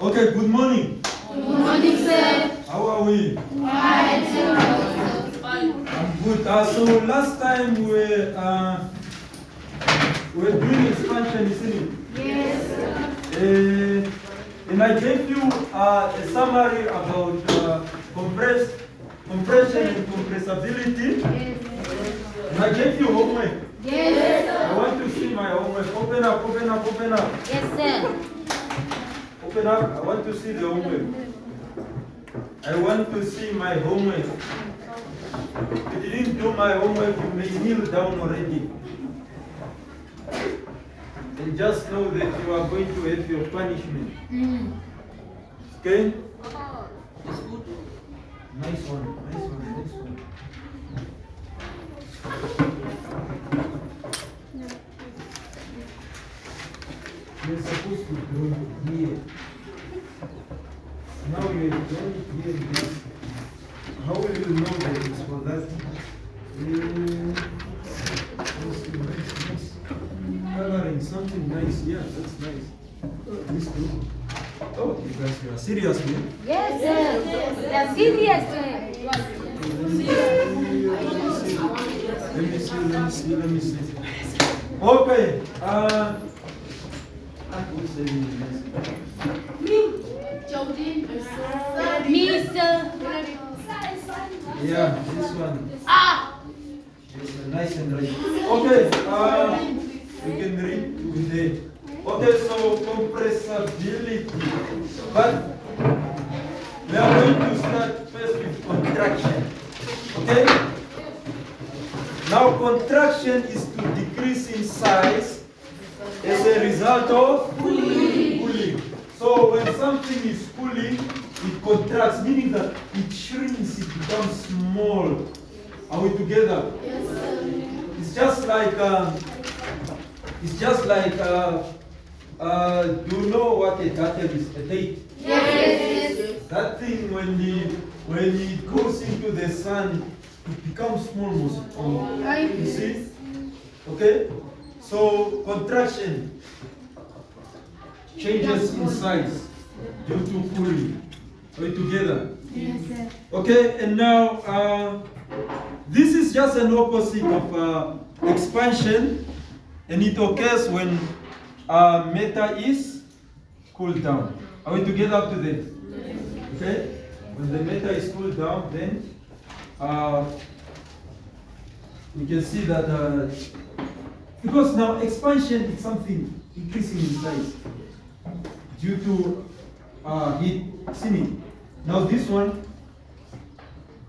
Okay, good morning. Good morning, sir. How are we? Fine, sir. I'm good. So last time we were doing expansion, isn't it? Yes, sir. And I gave you a summary about compression and compressibility. Yes. And I gave you homework. Yes, I want to see my homework. Open up, open up, open up. yes, sir. Open up. I want to see the homework. I want to see my homework. If you didn't do my homework, you may kneel down already. And just know that you are going to have your punishment. Okay? Nice one, nice one, nice one. You're supposed to draw it here. Now you have drawn it here. This. How will you know that it's for that? Nice. Coloring something nice. Yeah, that's nice. This too. Oh, you guys are serious, man. Yes, sir. That's serious, sir. Let me see. Okay. Me, sir. Yeah, this one. Ah! Yes, nice and right. Okay, we can read today. Okay, so compressibility. But we are going to start first with contraction. Okay? Now contraction is to decrease in size as a result of pulling. So when something is pulling, it contracts, meaning that it shrinks, it becomes small. Are we together? Yes, sir. It's just like do you know what a date is? A date. Yes. That thing when it goes into the sun, it becomes small. You see? Okay? So contraction changes in size due to pulling. Are we together? Yes, sir. Okay, and now this is just an opposite of expansion, and it occurs when matter is cooled down. Are we together up to this? Okay? When the matter is cooled down, then we can see that because now expansion is something increasing in size due to heat. See me. Now this one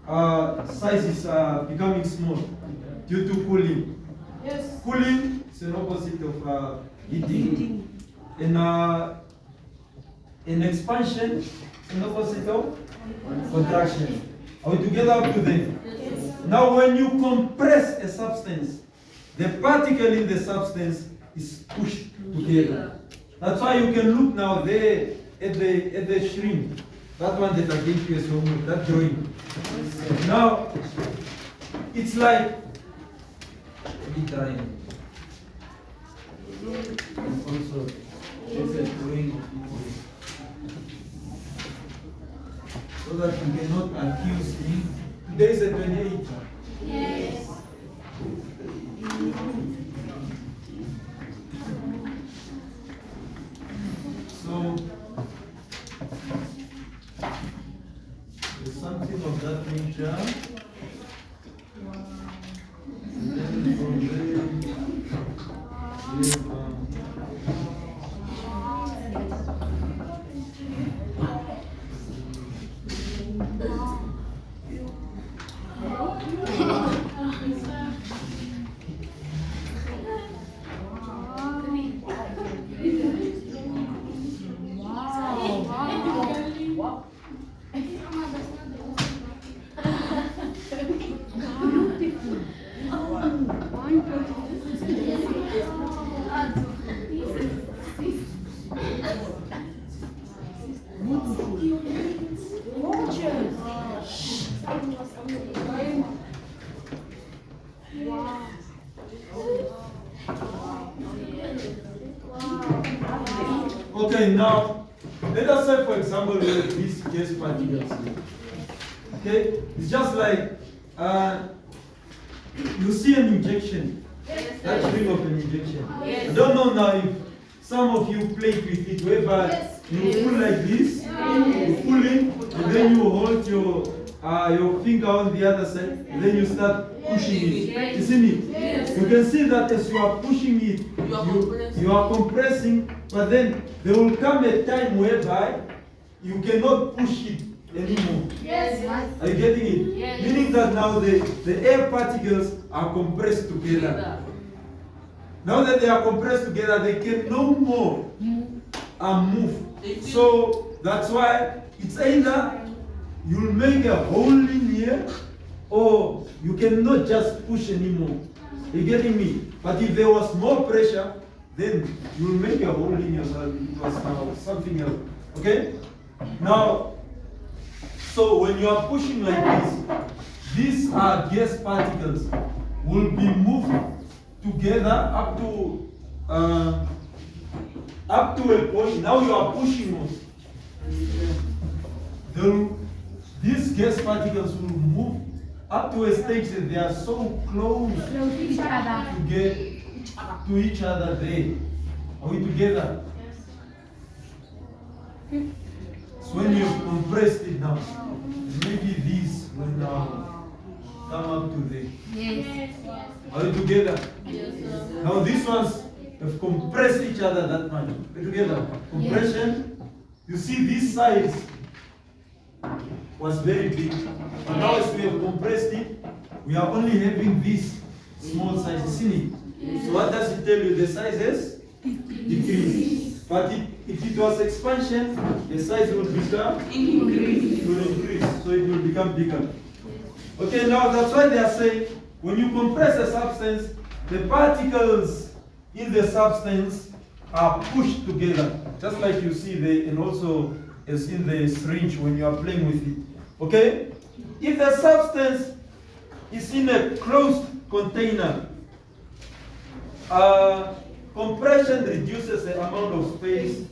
size is becoming small due to cooling. Yes. Cooling is an opposite of heating. And expansion is an opposite of contraction. Are we together up to there? Yes. Now when you compress a substance, the particle in the substance is pushed together. That's why you can look now there at the shrimp. That one that I gave you as homework, that drawing. Now, it's like drawing. Also, it's a drawing of it. So that you cannot accuse me. Today is the 28th. Yes. So, there's something of that nature. And then from there, we have, Okay, now Let us say, for example, we have these gas particles. Okay? It's just like you see an injection. That's ring of an injection. I don't know now if some of you played with it, whereby you pull like this, you pull it, and then you hold your finger on the other side, and then you start pushing it. Isn't it? You can see that as you are pushing it, you are compressing, but then there will come a time whereby you cannot push it anymore. Are you getting it? Meaning that now the air particles are compressed together. Now that they are compressed together, they can no more move. So that's why it's either you'll make a hole in here, or you cannot just push anymore. You're getting me? But if there was more pressure, then you'll make a hole in yourself. It was now something else. Okay? Now, so when you are pushing like this, these are gas particles will be moved together up to a point. Now you are pushing on. These gas particles will move up to a stage that they are so close to each other there. Are we together? So when you've compressed it now, maybe these will now come up to there. Are we together? Now these ones have compressed each other that much. Are we together? Compression. You see this size was very big. But now as we have compressed it, we are only having this small size. Isn't it? So what does it tell you? The size has decreased. But if it was expansion, the size will become increase. It will increase. So it will become bigger. Okay, now that's why they are saying when you compress a substance, the particles in the substance are pushed together. Just like you see there, and also as in the syringe when you are playing with it. Okay? If the substance is in a closed container, compression reduces the amount of space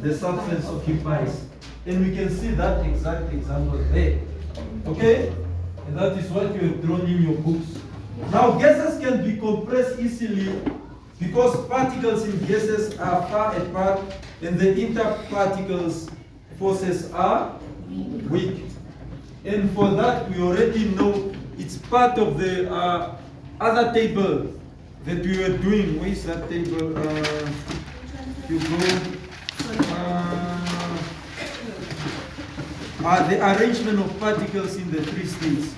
the substance occupies. And we can see that exact example there. Okay? And that is what you have drawn in your books. Now, gases can be compressed easily because particles in gases are far apart and the interparticles forces are weak. And for that, we already know it's part of the other table that we were doing. Where is that table? You go. The arrangement of particles in the three states.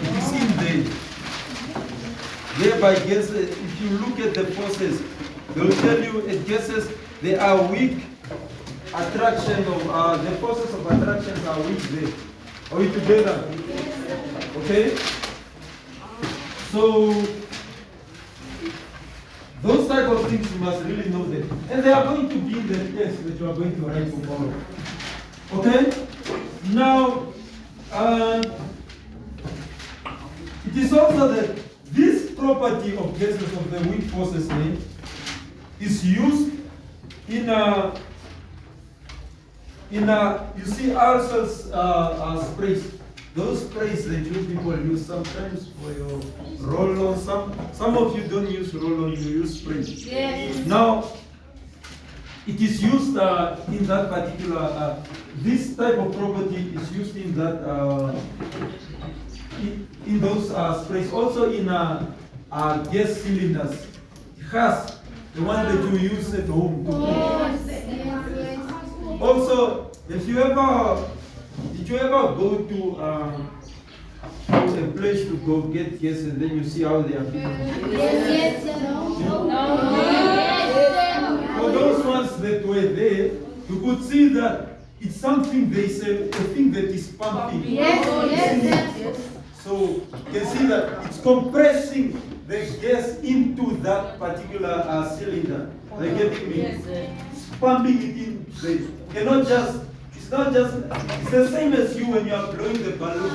It is in there. Thereby, gases, if you look at the forces, they will tell you at gases they are weak. Attraction of the forces of attraction are weak there. Are we together? Okay? So those type of things you must really know them. And they are going to be in the test that you are going to write tomorrow. Okay? Now, it is also that this property of gases of the weak forces is used in you see aerosol sprays. Those sprays that you people use sometimes for your roll-on. Some of you don't use roll-on, you use spray. Yes. Now, it is used in that particular, this type of property is used in that, in those sprays. Also in gas cylinders. Gas, the one that you use at home. Also, if you ever, did you ever go to a place to go get gas and then you see how they are feeding? Yes. For those ones that were there, you could see that it's something they say, a thing that is pumping. Yes. So you can see that it's compressing the gas into that particular cylinder. Are you getting me? It's pumping it in. They cannot just, it's not just, it's the same as you when you are blowing the balloon.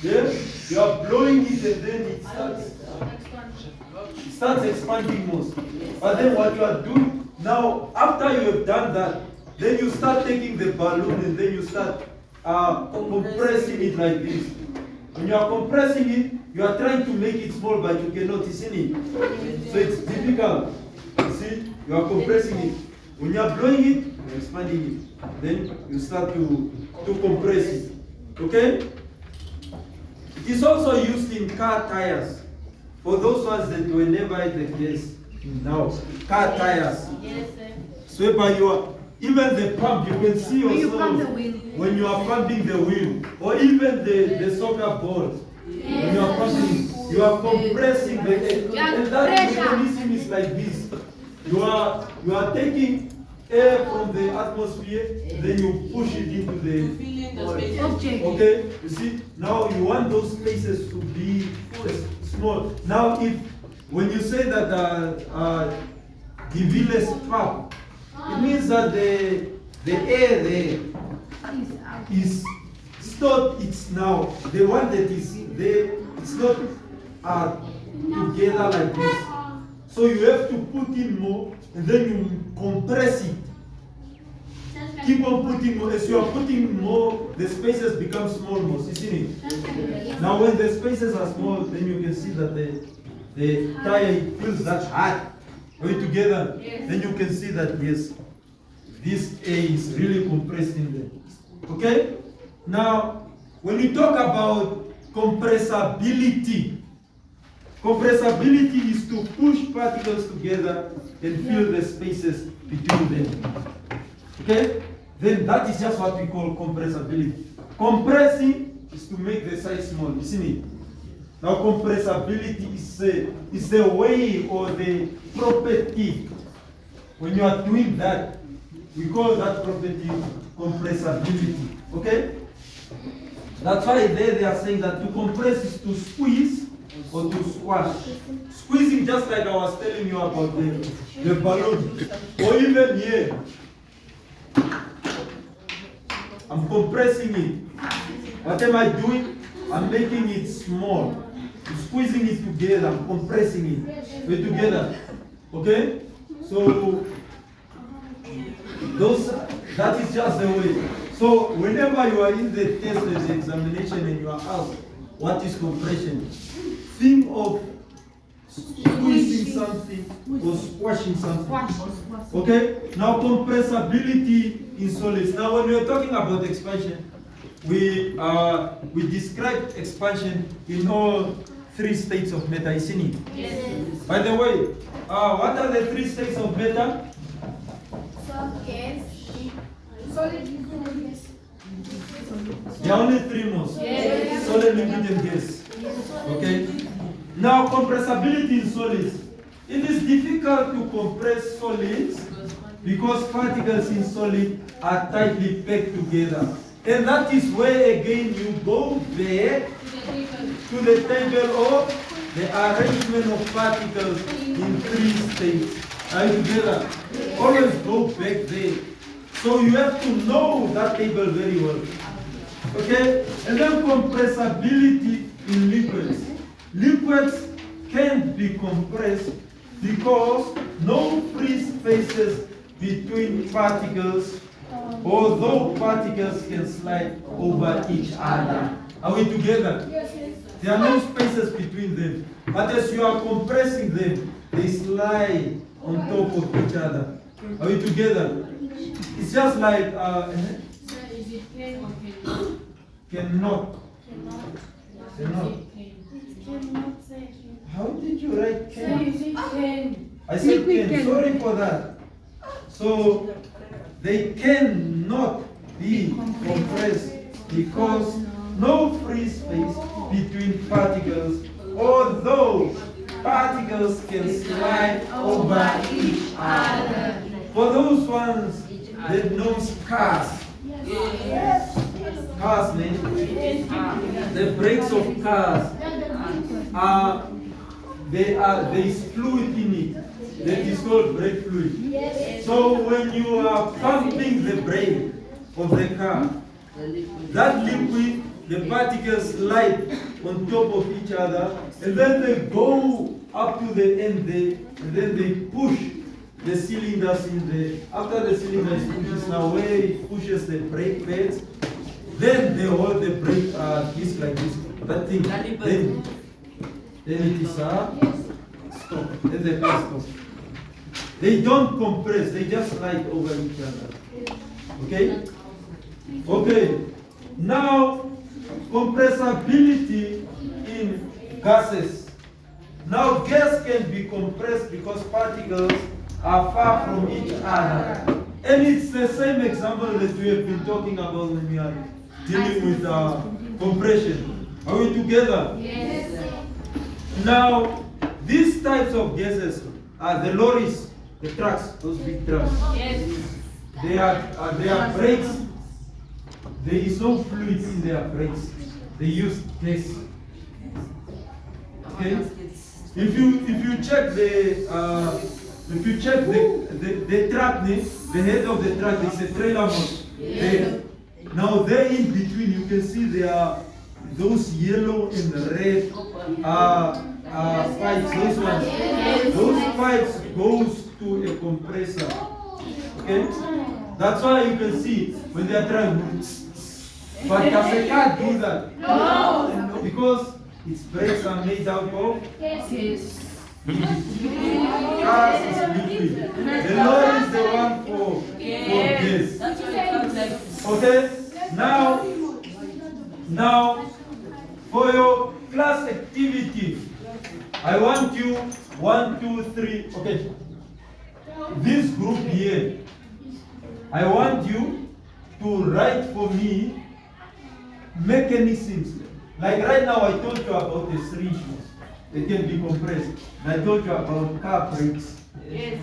Yeah? You are blowing it and then it starts expanding most. But then what you are doing now, after you have done that, then you start taking the balloon and then you start compressing it like this. When you are compressing it, you are trying to make it small, but you cannot, isn't it? So it's difficult. You see, you are compressing it. When you are blowing it, you are expanding it. Then you start to compress it. Okay? It is also used in car tires. For those ones that were never at the gas, now car tires. Yes, sir. So by even the pump, you can see When you also pump the wheel. when you are pumping the wheel, or even the soccer ball. When you are pumping, you are compressing the air, and that mechanism is like this. You are taking air from the atmosphere, then you push it into the Object. okay. You see, now you want those spaces to be small. Now, when you say that the village pump, it means that the air there is stored. It's now the one that is there. It's not together like this. So you have to put in more, and then you compress it. Keep on putting more. As you are putting more, the spaces become small, isn't it? Now, when the spaces are small, then you can see that the tire feels that hard. Going together, then you can see that yes, this air is really compressed in there. Okay? Now, when we talk about compressibility, compressibility is to push particles together and fill the spaces between them. Okay? Then that is just what we call compressibility. Compressing is to make the size small, isn't it? Now compressibility is the way or the property. When you are doing that, we call that property compressibility. Okay? That's why they are saying that to compress is to squeeze or to squash. Squeezing, just like I was telling you about the balloon. Or even here. I'm compressing it. What am I doing? I'm making it small. I'm squeezing it together. I'm compressing it. We're together. Okay? So that is just the way. So whenever you are in the test, the examination, and you are asked what is compression, think of squeezing something or squashing something. Okay? Now compressibility in solids. Now when we are talking about expansion, we described expansion in all three states of matter, isn't it? Yes. By the way, what are the three states of matter? There are only three most. Yes. Solid, liquid, and gas. Okay? Now, compressibility in solids. It is difficult to compress solids because particles in solid are tightly packed together. And that is where again you go back to the table of the arrangement of particles in three states. Are you together? Always go back there. So you have to know that table very well. Okay? And then compressibility in liquids. Liquids can't be compressed because no free spaces between particles, although particles can slide over each other. Are we together? There are no spaces between them. But as you are compressing them, they slide on top of each other. Are we together? It's just like Is it can or cannot. Cannot. say How did you write can? can. I said Liquid can. can. Sorry for that. So they cannot be compressed because no free space between particles, although particles can slide over each other. For those ones that knows cars, cars, man, the brakes of cars there is fluid in it that is called brake fluid. So when you are pumping the brake of the car, that liquid, the particles slide on top of each other, and then they go up to the end there, and then they push the cylinders in the, after the cylinder is pushed away, it pushes the brake pads. Then they hold the brake disc like this. That thing. Then it is stop. Then the car stops. They don't compress, they just slide over each other. Okay? Okay. Now, compressibility in gases. Now, gas can be compressed because particles are far from each other. And it's the same example that we have been talking about when we are dealing with compression. Are we together? Yes. Now, these types of gases are the lorries, the trucks, those big trucks. Yes. They are brakes. There is no fluid in their brakes. They use gas. Okay. If you check the truck, the head of the truck is a trailer motor. Yes. Now there in between, you can see there are those yellow and red pipes. Those ones. Those pipes goes to a compressor. Okay. That's why you can see when they are trying. But does a car do that? No. Because its brakes are made out of Yes. gas is liquid. The Lord is the one for this. Okay? Now for your class activity, I want you 1, 2, 3. Okay. This group here, I want you to write for me mechanisms. Like right now, I told you about the syringe. They can be compressed. And I told you about car brakes, Yes.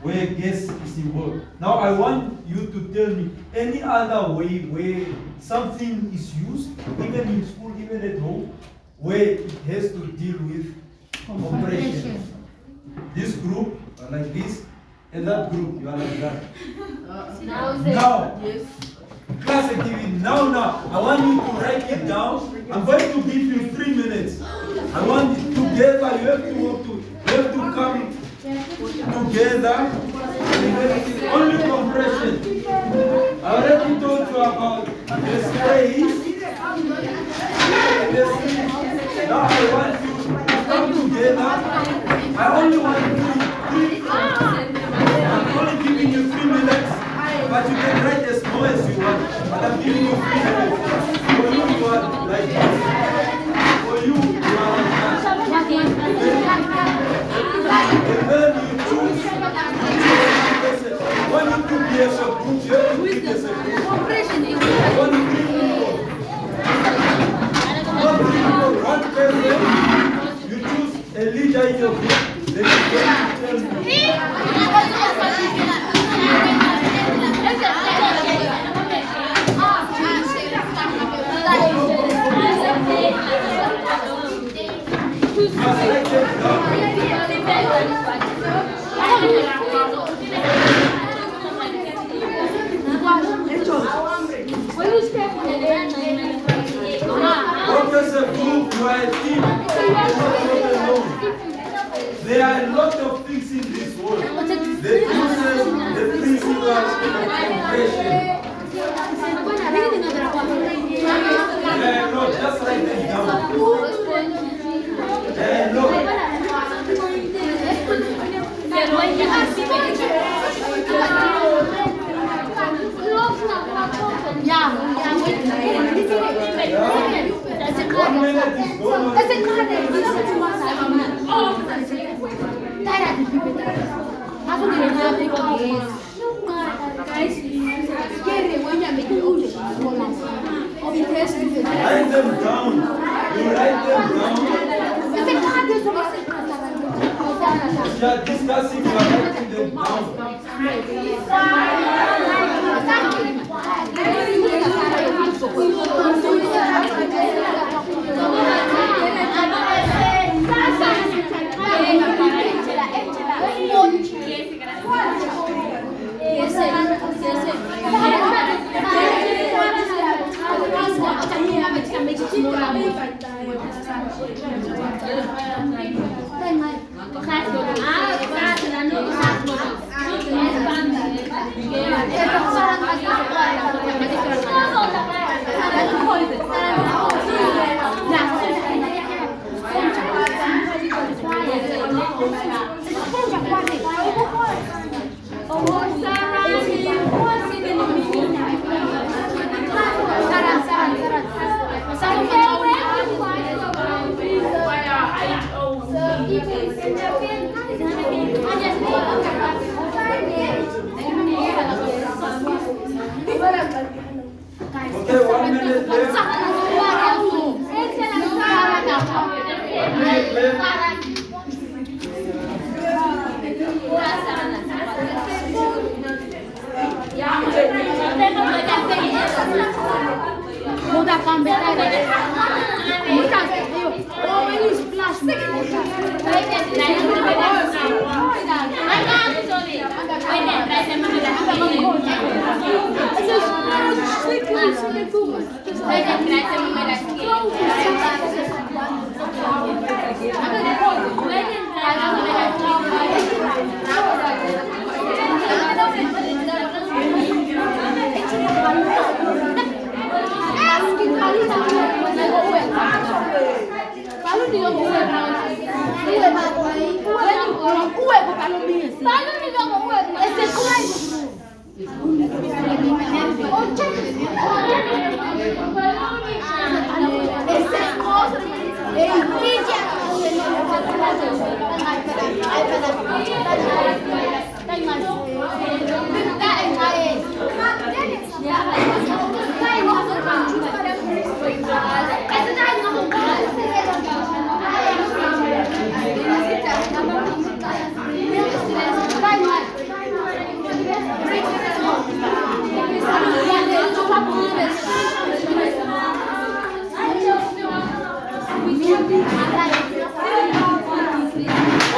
where gas is involved. Now I want you to tell me any other way where something is used, even in school, even at home, where it has to deal with compression. This group are like this, and that group you are like that. Now, Yes. class activity. Now, I want you to write it down. I'm going to give you 3 minutes. I want it together. You have to come together. Only compression. I already told you about the space. Now I want you to come together. I only want you I'm only giving you 3 minutes, but you can write as small as you want. But I'm giving you 3 minutes. For you, you are like this. For you, you are like that. And then you choose when you do be as a group, you have to be as a group. I want you to one person, you choose a leader in your group, then you tell me. There are a lot of things in this world. The uses, the principles of compression. No, just write them down. One minute is gone. Write them down. You write them down. You are discussing, you are writing them down.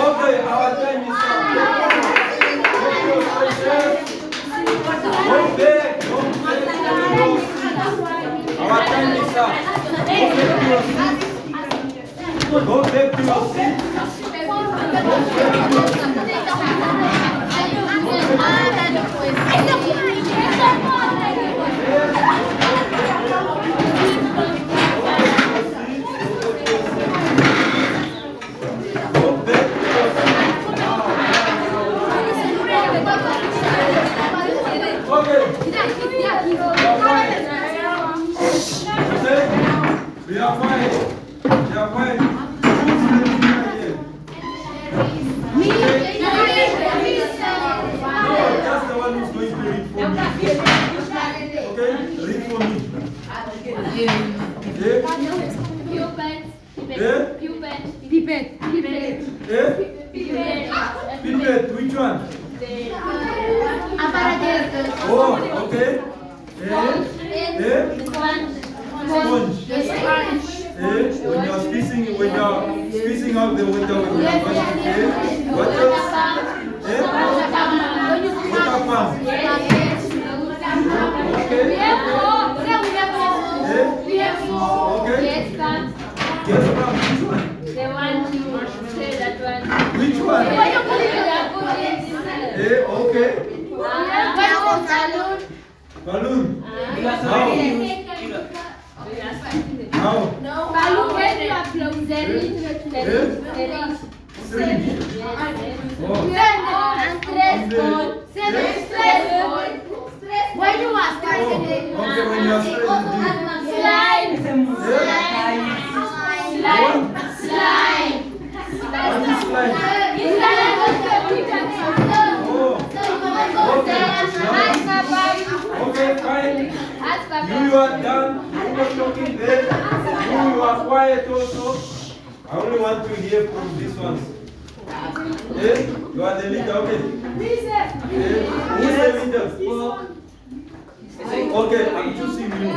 Okay, our time is up. Go back to your seat. We are fine. We are fine. No, just the one who's going to read for me. Okay? Read for me. Pipette, which one? Oh, okay. Sponge. When you're squeezing out the water with your hand. What else? Water pump. Okay. Okay. Gas pump. Which one? The one you say that one. Which one? Okay. Balloon. How? Syringe. Oh. When you are starting Okay, when you are slime. What is slime? Okay, fine. You are done. You were talking there. You are quiet also. I only want to hear from these ones. You are the leader. Okay. Who is the leader? Okay, I'm choosing you.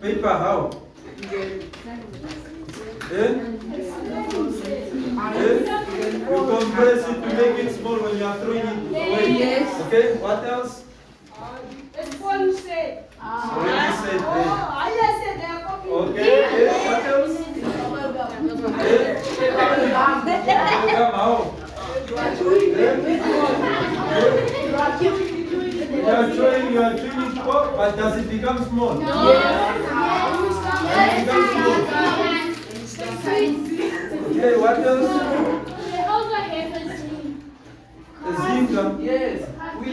Paper, how? You compress it to make it small when you are throwing it away. Yes. Okay, what else? Already said. Okay, what else? How? You are chewing it up, but does it become small? No. It becomes small. Okay, what else? The zinc. Yes. We.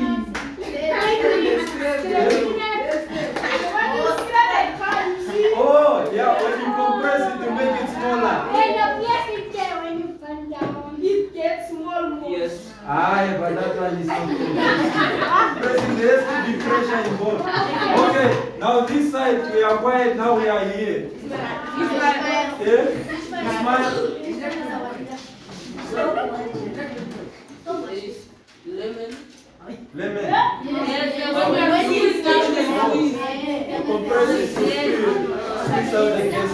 Oh, yeah, when you compress it to make it smaller. Yes. Aye, but that one is Pressing, there has to be pressure involved. Okay, now this side we are quiet, now we are here. Yeah? Smile. Lemon. Compress it to squeeze out the gas,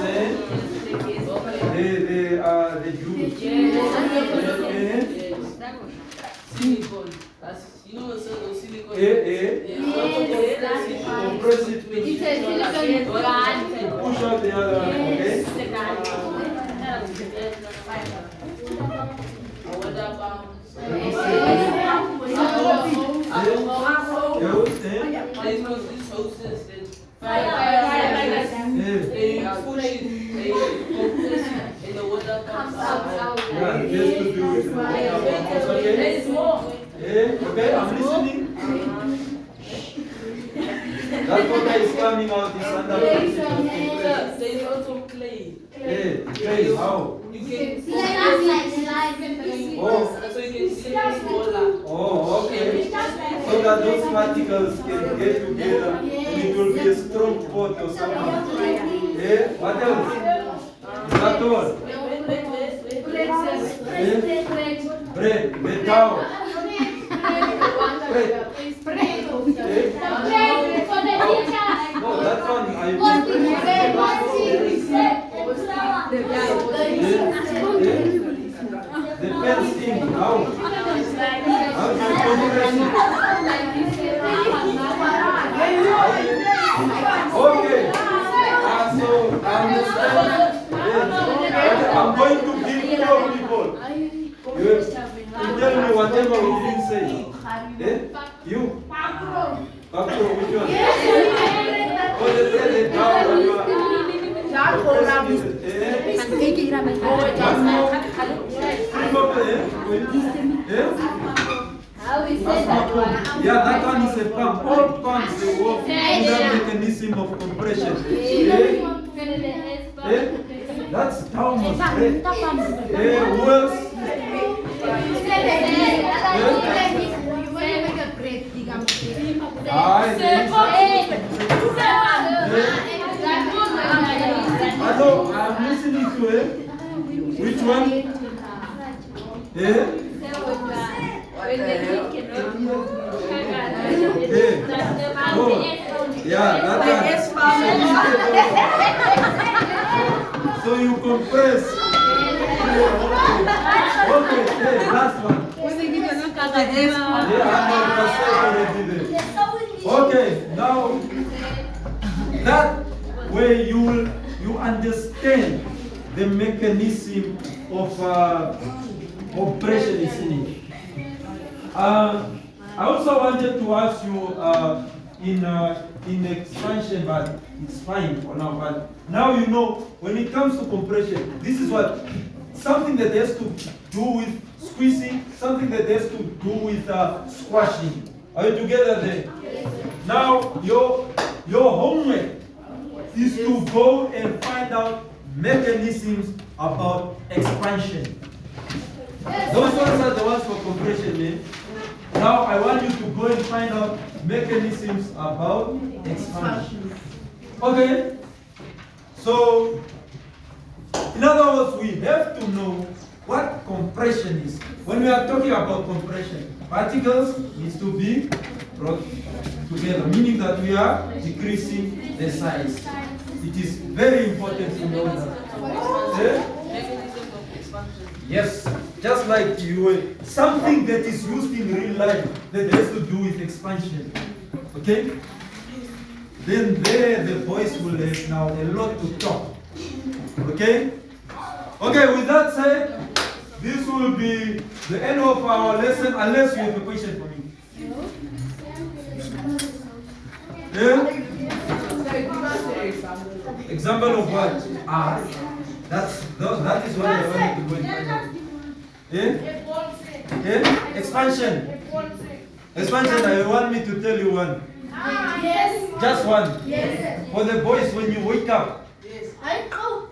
the juice. Silicone. You know silicone. Compress it to push out the other one, okay? Okay, I'm listening. That water is coming out, is under pressure. There is also clay. Clay, how? You can Oh, so you can see it smaller. oh, okay. So that those particles can get together and it will be a strong pot or something. What else? Is that all? Bread, the towel. Bread. No, that one I the pen sting, how? How do you compress it? Okay. So I understand. I'm going to give 4 people. You tell me whatever we didn't say. You? Bakro, which one? Oh, the bread and down. Yeah, that one is a pump. All pumps they work in that mechanism of compression. That's Thomas. Who else? Hello, I'm listening to it. Which one? Oh, yeah, that one. So you compress. Okay, last one. Okay, now that way you understand the mechanism of compression is in it. I also wanted to ask you in expansion, but it's fine for now. But now you know when it comes to compression, this is what something that has to do with squeezing, something that has to do with squashing. Are you together there? Now your homework is to go and find out mechanisms about expansion. Those ones are the ones for compression, man. Now I want you to go and find out mechanisms about expansion. Okay? So, in other words, we have to know what compression is. When we are talking about compression, particles needs to be brought together, meaning that we are decreasing the size. It is very important to know that. Yes, just like something that is used in real life that has to do with expansion. Okay? Then there the voice will have now a lot to talk. Okay? Okay, with that said, this will be the end of our lesson unless you have a question for me. Yeah? Example of what? That is what I wanted to go and find out. Yeah? Yeah? Expansion. Expansion, I want me to tell you one. Yes. Just one. Yes. For the boys when you wake up. I go.